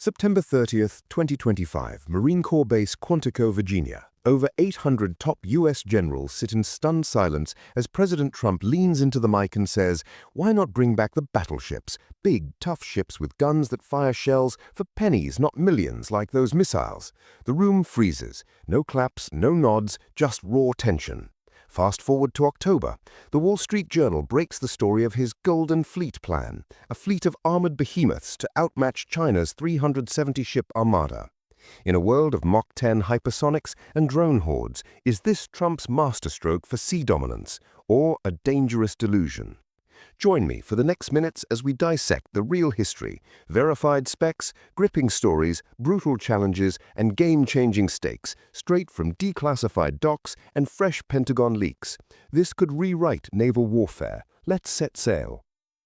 September 30th, 2025, Marine Corps Base Quantico, Virginia. Over 800 top U.S. generals sit in stunned silence as President Trump leans into the mic and says, why not bring back the battleships? Big, tough ships with guns that fire shells for pennies, not millions, like those missiles. The room freezes. No claps, no nods, just raw tension. Fast forward to October. The Wall Street Journal breaks the story of his Golden Fleet plan, a fleet of armored behemoths to outmatch China's 370-ship armada. In a world of Mach 10 hypersonics and drone hordes, is this Trump's masterstroke for sea dominance, or a dangerous delusion? Join me for the next minutes as we dissect the real history, verified specs, gripping stories, brutal challenges, and game-changing stakes, straight from declassified docs and fresh Pentagon leaks. This could rewrite naval warfare. Let's set sail.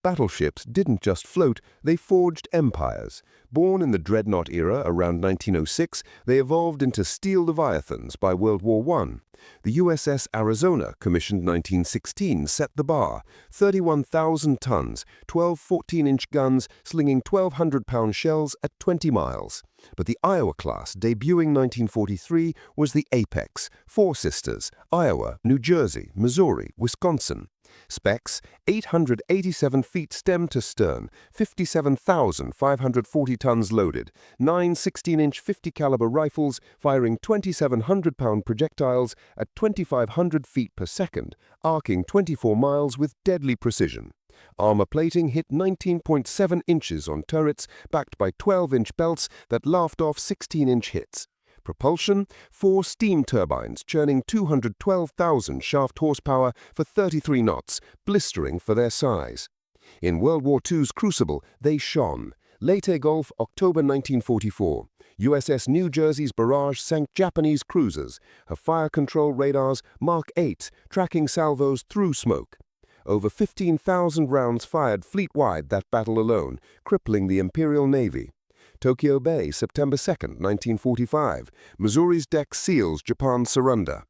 Battleships didn't just float, they forged empires. Born in the dreadnought era around 1906, they evolved into steel leviathans by World War I. The USS Arizona, commissioned 1916, set the bar. 31,000 tons, 12 14-inch guns slinging 1,200-pound shells at 20 miles. But the Iowa class, debuting 1943, was the apex. 4 sisters: Iowa, New Jersey, Missouri, Wisconsin. Specs: 887 feet stem to stern, 57,540 tons loaded, 9 16-inch 50-caliber rifles firing 2,700-pound projectiles at 2,500 feet per second, arcing 24 miles with deadly precision. Armor plating hit 19.7 inches on turrets, backed by 12-inch belts that laughed off 16-inch hits. Propulsion: 4 steam turbines churning 212,000 shaft horsepower for 33 knots, blistering for their size. In World War II's crucible, they shone. Leyte Gulf, October 1944. USS New Jersey's barrage sank Japanese cruisers. Her fire control radars, Mark 8, tracking salvos through smoke. Over 15,000 rounds fired fleet-wide that battle alone, crippling the Imperial Navy. Tokyo Bay, September 2, 1945. Missouri's deck seals Japan's surrender.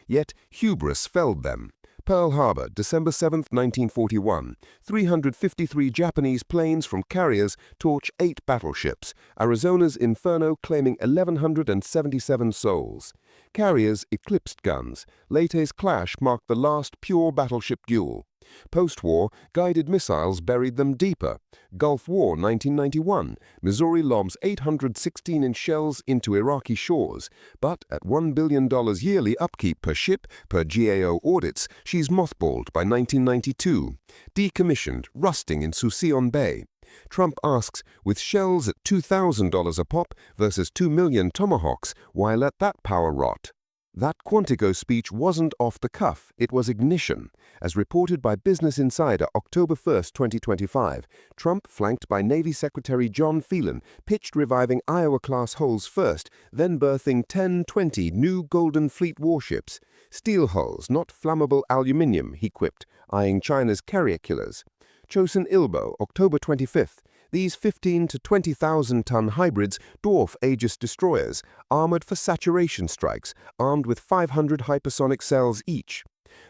Yet hubris felled them. Pearl Harbor, December 7, 1941. 353 Japanese planes from carriers torch 8 battleships. Arizona's Inferno claiming 1,177 souls. Carriers eclipsed guns. Leyte's clash marked the last pure battleship duel. Post-war, guided missiles buried them deeper. Gulf War 1991. Missouri lobs 800 16-inch shells into Iraqi shores. But at $1 billion yearly upkeep per ship, per GAO audits, she's mothballed by 1992. Decommissioned, rusting in Suisun Bay. Trump asks, with shells at $2,000 a pop versus 2 million Tomahawks, why let that power rot? That Quantico speech wasn't off the cuff, it was ignition. As reported by Business Insider, October 1, 2025, Trump, flanked by Navy Secretary John Phelan, pitched reviving Iowa-class hulls first, then birthing 10-20 new Golden Fleet warships. Steel hulls, not flammable aluminium, he quipped, eyeing China's carrier killers. Chosin Ilbo, October 25th. These 15 to 20,000-ton hybrids dwarf Aegis destroyers, armored for saturation strikes, armed with 500 hypersonic cells each.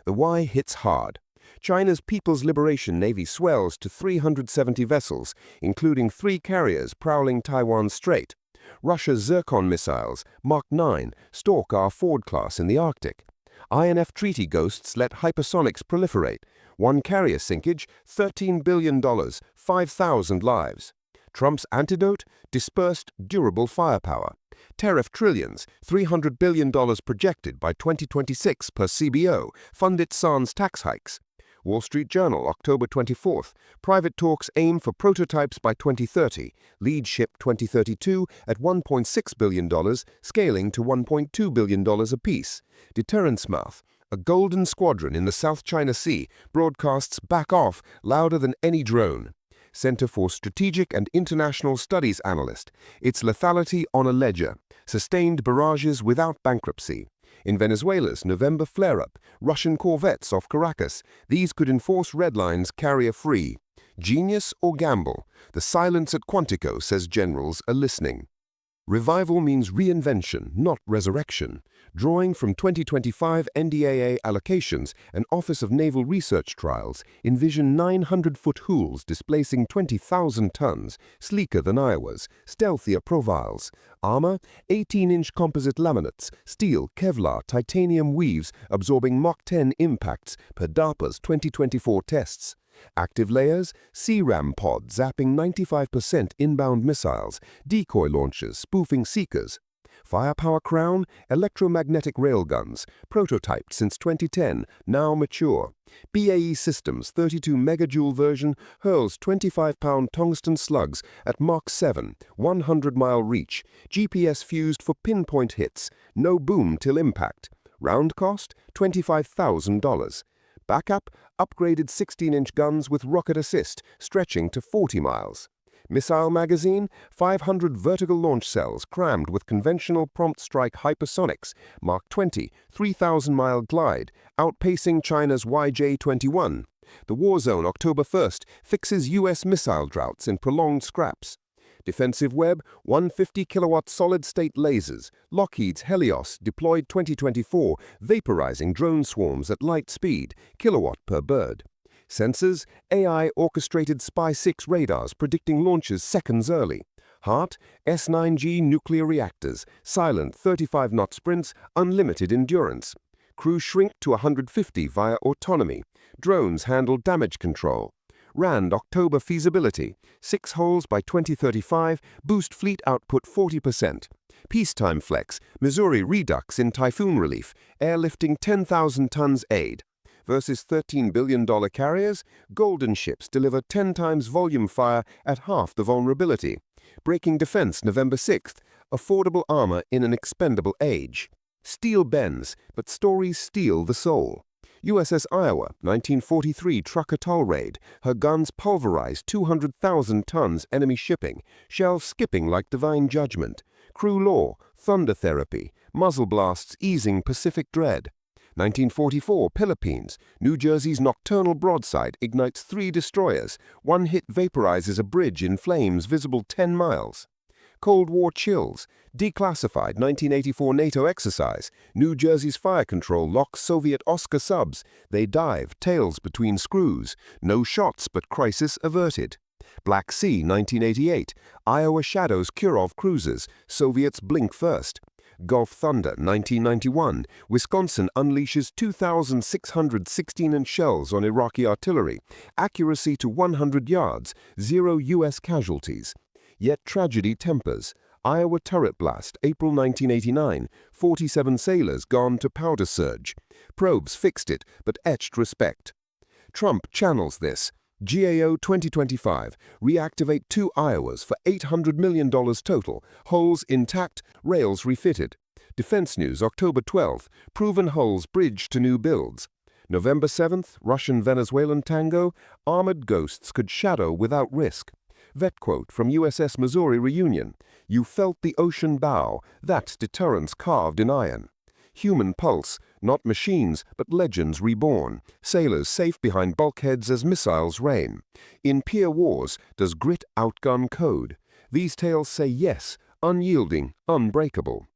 The Y hits hard. China's People's Liberation Navy swells to 370 vessels, including 3 carriers prowling Taiwan Strait. Russia's Zircon missiles, Mach 9, stalk our Ford class in the Arctic. INF treaty ghosts let hypersonics proliferate. 1 carrier sinkage, $13 billion, 5,000 lives. Trump's antidote? Dispersed, durable firepower. Tariff trillions, $300 billion projected by 2026 per CBO, funded sans tax hikes. Wall Street Journal, October 24th. Private talks aim for prototypes by 2030. Lead ship 2032 at $1.6 billion, scaling to $1.2 billion apiece. Deterrence mouth. A golden squadron in the South China Sea broadcasts back off louder than any drone. Center for Strategic and International Studies analyst. Its lethality on a ledger. Sustained barrages without bankruptcy. In Venezuela's November flare-up, Russian corvettes off Caracas. These could enforce red lines carrier-free. Genius or gamble? The silence at Quantico says generals are listening. Revival means reinvention, not resurrection. Drawing from 2025 NDAA allocations and Office of Naval Research trials, envision 900-foot hools displacing 20,000 tons, sleeker than Iowa's, stealthier profiles. Armor, 18-inch composite laminates, steel, Kevlar, titanium weaves absorbing Mach 10 impacts per DARPA's 2024 tests. Active layers, CRAM pod zapping 95% inbound missiles, decoy launchers spoofing seekers. Firepower crown, electromagnetic railguns, prototyped since 2010, now mature. BAE Systems 32 megajoule version hurls 25-pound tungsten slugs at Mach 7, 100-mile reach, GPS fused for pinpoint hits, no boom till impact. Round cost, $25,000. Backup, upgraded 16-inch guns with rocket assist, stretching to 40 miles. Missile magazine, 500 vertical launch cells crammed with conventional prompt strike hypersonics, Mach 20, 3,000-mile glide, outpacing China's YJ-21. The war zone October 1st fixes U.S. missile droughts in prolonged scraps. Defensive web, 150-kilowatt solid-state lasers, Lockheed's Helios deployed 2024, vaporizing drone swarms at light speed, kilowatt per bird. Sensors, AI-orchestrated Spy-6 radars predicting launches seconds early. Heart, S9G nuclear reactors, silent 35-knot sprints, unlimited endurance. Crew shrink to 150 via autonomy. Drones handle damage control. RAND October feasibility, 6 holes by 2035, boost fleet output 40%. Peacetime flex, Missouri Redux in typhoon relief, airlifting 10,000 tons aid. Versus $13 billion carriers, Golden ships deliver 10 times volume fire at half the vulnerability. Breaking defense November 6th, affordable armor in an expendable age. Steel bends, but stories steal the soul. USS Iowa, 1943 truck atoll raid. Her guns pulverized 200,000 tons enemy shipping, shells skipping like divine judgment. Crew lore, thunder therapy, muzzle blasts easing Pacific dread. 1944 Philippines, New Jersey's nocturnal broadside ignites 3 destroyers. One hit vaporizes a bridge in flames visible 10 miles. Cold War chills, declassified 1984 NATO exercise. New Jersey's fire control locks Soviet Oscar subs. They dive, tails between screws. No shots, but crisis averted. Black Sea 1988, Iowa shadows Kirov cruisers. Soviets blink first. Gulf Thunder 1991, Wisconsin unleashes 2,600 16-inch shells on Iraqi artillery. Accuracy to 100 yards, 0 U.S. casualties. Yet tragedy tempers. Iowa turret blast, April 1989, 47 sailors gone to powder surge. Probes fixed it, but etched respect. Trump channels this. GAO 2025, reactivate 2 Iowas for $800 million total, holes intact, rails refitted. Defense News, October 12th, proven holes bridge to new builds. November 7th, Russian-Venezuelan tango, armored ghosts could shadow without risk. Vet quote from USS Missouri Reunion, you felt the ocean bow, that's deterrence carved in iron. Human pulse, not machines, but legends reborn. Sailors safe behind bulkheads as missiles rain. In peer wars, does grit outgun code? These tales say yes, unyielding, unbreakable.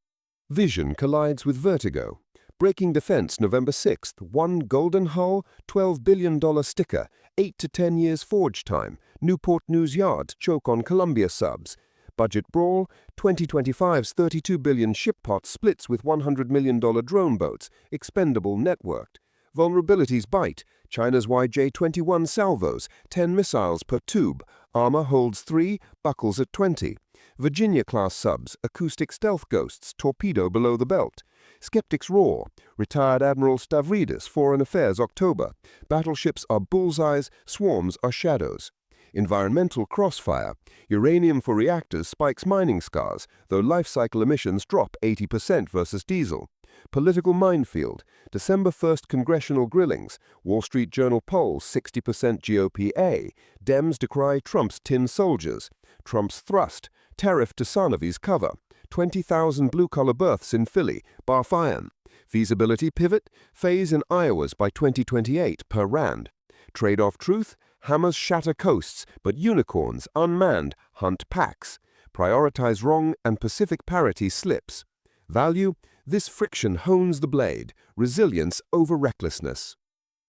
Vision collides with vertigo. Breaking defense November 6th, 1 golden hull, $12 billion sticker, 8 to 10 years forge time. Newport News Yards choke on Columbia subs. Budget brawl, 2025's $32 billion ship pot splits with $100 million drone boats, expendable networked. Vulnerabilities bite, China's YJ-21 salvos, 10 missiles per tube, armor holds 3, buckles at 20. Virginia-class subs, acoustic stealth ghosts, torpedo below the belt. Skeptics roar, retired Admiral Stavridis, Foreign Affairs, October. Battleships are bullseyes, swarms are shadows. Environmental crossfire, uranium for reactors spikes mining scars, though life cycle emissions drop 80% versus diesel. Political minefield, December 1st congressional grillings, Wall Street Journal polls 60% GOP A, Dems decry Trump's tin soldiers, Trump's thrust, tariff to Sanofi's cover, 20,000 blue-collar berths in Philly, bar iron. Feasibility pivot, phase in Iowas by 2028 per RAND. Trade-off truth, hammers shatter coasts, but unicorns, unmanned, hunt packs. Prioritize wrong and Pacific parity slips. Value, this friction hones the blade, resilience over recklessness.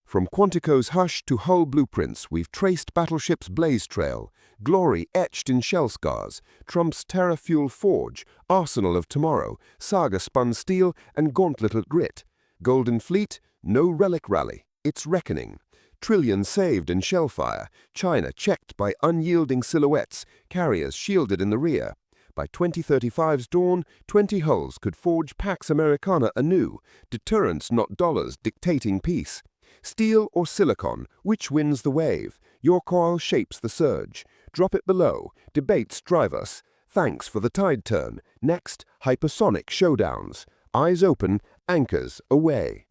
From Quantico's hush to hull blueprints, we've traced Battleship's blaze trail, glory etched in shell scars, Trump's terror fuel forge, arsenal of tomorrow, saga-spun steel, and gauntleted grit. Golden Fleet, no relic rally, it's reckoning. Trillions saved in shellfire, China checked by unyielding silhouettes, carriers shielded in the rear. By 2035's dawn, 20 hulls could forge Pax Americana anew, deterrence not dollars dictating peace. Steel or silicon, which wins the wave? Your coil shapes the surge. Drop it below. Debates drive us. Thanks for the tide turn. Next, hypersonic showdowns. Eyes open, anchors away.